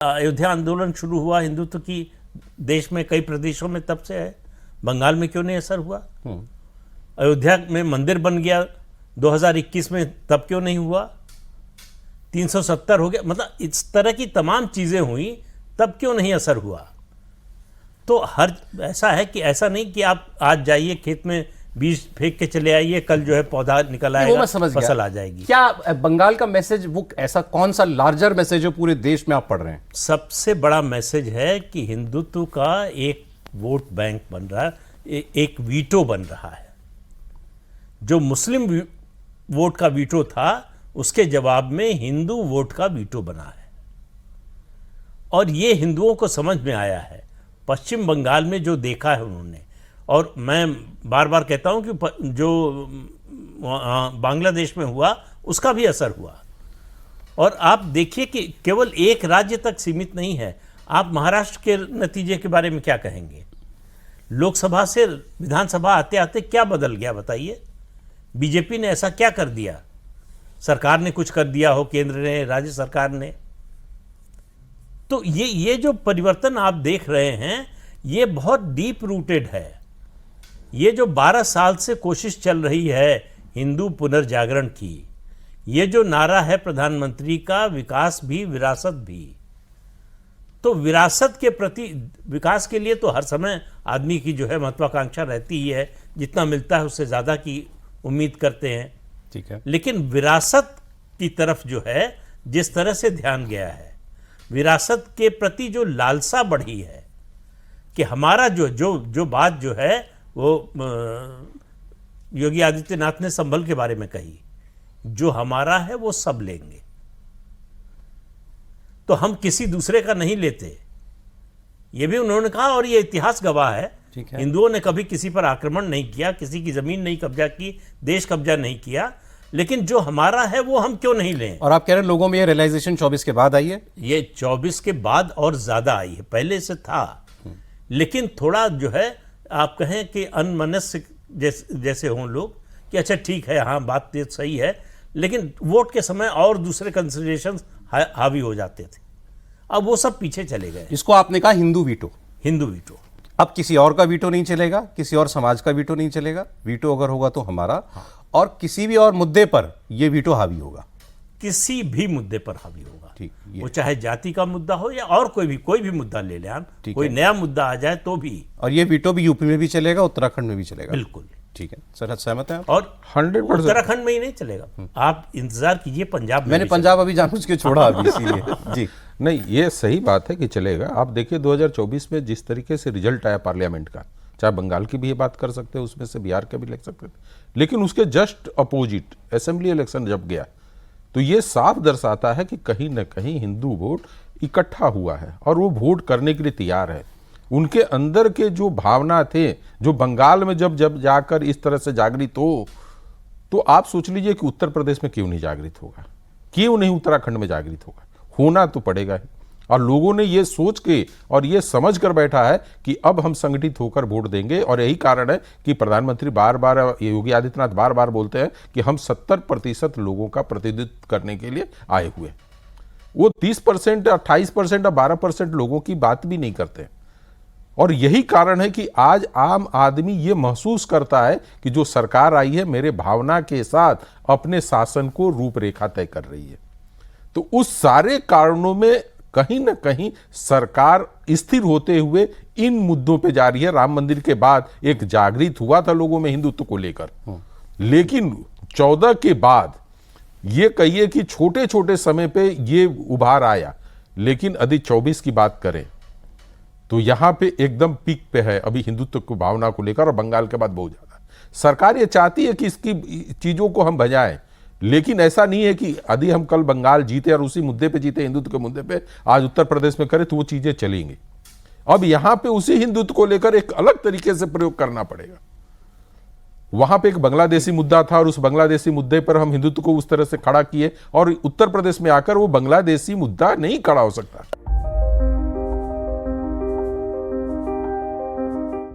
अयोध्या आंदोलन शुरू हुआ हिंदुत्व की देश में कई प्रदेशों में तब से है। बंगाल में क्यों नहीं असर हुआ? अयोध्या में मंदिर बन गया 2021 में, तब क्यों नहीं हुआ? 370 हो गया, मतलब इस तरह की तमाम चीजें हुई, तब क्यों नहीं असर हुआ? तो हर ऐसा है कि ऐसा नहीं कि आप आज जाइए खेत में बीज फेंक के चले आइए, कल जो है पौधा निकल आएगा, फसल आ जाएगी। क्या बंगाल का मैसेज वो ऐसा कौन सा लार्जर मैसेज है पूरे देश में आप पढ़ रहे हैं? सबसे बड़ा मैसेज है कि हिंदुत्व का एक वोट बैंक बन रहा है, एक वीटो बन रहा है। जो मुस्लिम वोट का वीटो था, उसके जवाब में हिंदू वोट का वीटो बना है। और ये हिंदुओं को समझ में आया है। पश्चिम बंगाल में जो देखा है उन्होंने, और मैं बार बार कहता हूं कि जो बांग्लादेश में हुआ उसका भी असर हुआ। और आप देखिए कि केवल एक राज्य तक सीमित नहीं है। आप महाराष्ट्र के नतीजे के बारे में क्या कहेंगे? लोकसभा से विधानसभा आते आते क्या बदल गया बताइए? बीजेपी ने ऐसा क्या कर दिया? सरकार ने कुछ कर दिया हो, केंद्र ने, राज्य सरकार ने? तो ये जो परिवर्तन आप देख रहे हैं, ये बहुत डीप रूटेड है। ये जो 12 साल से कोशिश चल रही है हिंदू पुनर्जागरण की, ये जो नारा है प्रधानमंत्री का, विकास भी विरासत भी, तो विरासत के प्रति, विकास के लिए तो हर समय आदमी की जो है महत्वाकांक्षा रहती ही है, जितना मिलता है उससे ज़्यादा की उम्मीद करते हैं, ठीक है। लेकिन विरासत की तरफ जो है जिस तरह से ध्यान गया है, विरासत के प्रति जो लालसा बढ़ी है कि हमारा जो बात जो है वो योगी आदित्यनाथ ने संभल के बारे में कही, जो हमारा है वो सब लेंगे, तो हम किसी दूसरे का नहीं लेते, ये भी उन्होंने कहा। और ये इतिहास गवाह है, हिंदुओं ने कभी किसी पर आक्रमण नहीं किया, किसी की जमीन नहीं कब्जा की, देश कब्जा नहीं किया, लेकिन जो हमारा है वो हम क्यों नहीं लें? और आप कह रहे हैं लोगों में ये रियलाइजेशन 24 के बाद आई है? ये 24 के बाद और ज्यादा आई है, पहले से था, लेकिन थोड़ा जो है आप कहें कि अनमनस्य जैसे हों लोग कि अच्छा ठीक है, हाँ बात तो सही है, लेकिन वोट के समय और दूसरे कंसिडरेशंस हावी हो जाते थे। अब वो सब पीछे चले गए। इसको आपने कहा हिंदू वीटो। हिंदू वीटो। अब किसी और का वीटो नहीं चलेगा, किसी और समाज का वीटो नहीं चलेगा। वीटो अगर होगा तो हमारा, और किसी भी और मुद्दे पर यह वीटो हावी होगा। किसी भी मुद्दे पर हावी होगा, ठीक, वो चाहे जाति का मुद्दा हो या और कोई भी मुद्दा ले लें, कोई नया मुद्दा आ जाए तो भी। और ये वीटो भी यूपी में भी चलेगा, उत्तराखंड में भी चलेगा। बिल्कुल ठीक है सर, सहमत हैं? और 100% उत्तराखंड में ही नहीं चलेगा, आप इंतजार कीजिए पंजाब में। मैंने पंजाब अभी जानबूझ के छोड़ा अभी इसीलिए। जी नहीं, ये सही बात है कि चलेगा। आप देखिए 2024 में जिस तरीके से रिजल्ट आया पार्लियामेंट का, चाहे बंगाल की भी ये बात कर सकते हैं, उसमें से बिहार का भी लिख सकते हैं, लेकिन उसके जस्ट अपोजिट असेंबली इलेक्शन जब गया तो ये साफ दर्शाता है कि कहीं ना कहीं हिंदू वोट इकट्ठा हुआ है और वो वोट करने के लिए तैयार है। उनके अंदर के जो भावना थे, जो बंगाल में जब जाकर इस तरह से जागृत हो, तो आप सोच लीजिए कि उत्तर प्रदेश में क्यों नहीं जागृत होगा, क्यों नहीं उत्तराखंड में जागृत होगा? होना तो पड़ेगा ही। और लोगों ने ये सोच के और ये समझ कर बैठा है कि अब हम संगठित होकर वोट देंगे। और यही कारण है कि प्रधानमंत्री बार बार, योगी आदित्यनाथ बार बार बोलते हैं कि हम 70% लोगों का प्रतिनिधित्व करने के लिए आए हुए। वो 30%, 28% या 12% लोगों की बात भी नहीं करते। और यही कारण है कि आज आम आदमी ये महसूस करता है कि जो सरकार आई है मेरे भावना के साथ अपने शासन को रूपरेखा तय कर रही है। तो उस सारे कारणों में कहीं ना कहीं सरकार स्थिर होते हुए इन मुद्दों पे जा रही है। राम मंदिर के बाद एक जागृत हुआ था लोगों में हिंदुत्व को लेकर, लेकिन 14 के बाद ये कहिए कि छोटे छोटे समय पे ये उभार आया, लेकिन यदि 24 की बात करें तो यहां पे एकदम पीक पे है अभी हिंदुत्व की भावना को लेकर, और बंगाल के बाद बहुत ज्यादा। सरकार ये चाहती है कि इसकी चीजों को हम बजाएं, लेकिन ऐसा नहीं है कि यदि हम कल बंगाल जीते और उसी मुद्दे पे जीते, हिंदुत्व के मुद्दे पे, आज उत्तर प्रदेश में करें तो वो चीजें चलेंगी। अब यहां पे उसी हिंदुत्व को लेकर एक अलग तरीके से प्रयोग करना पड़ेगा। वहां पे एक बांग्लादेशी मुद्दा था और उस बांग्लादेशी मुद्दे पर हम हिंदुत्व को उस तरह से खड़ा किए, और उत्तर प्रदेश में आकर वो बांग्लादेशी मुद्दा नहीं खड़ा हो सकता।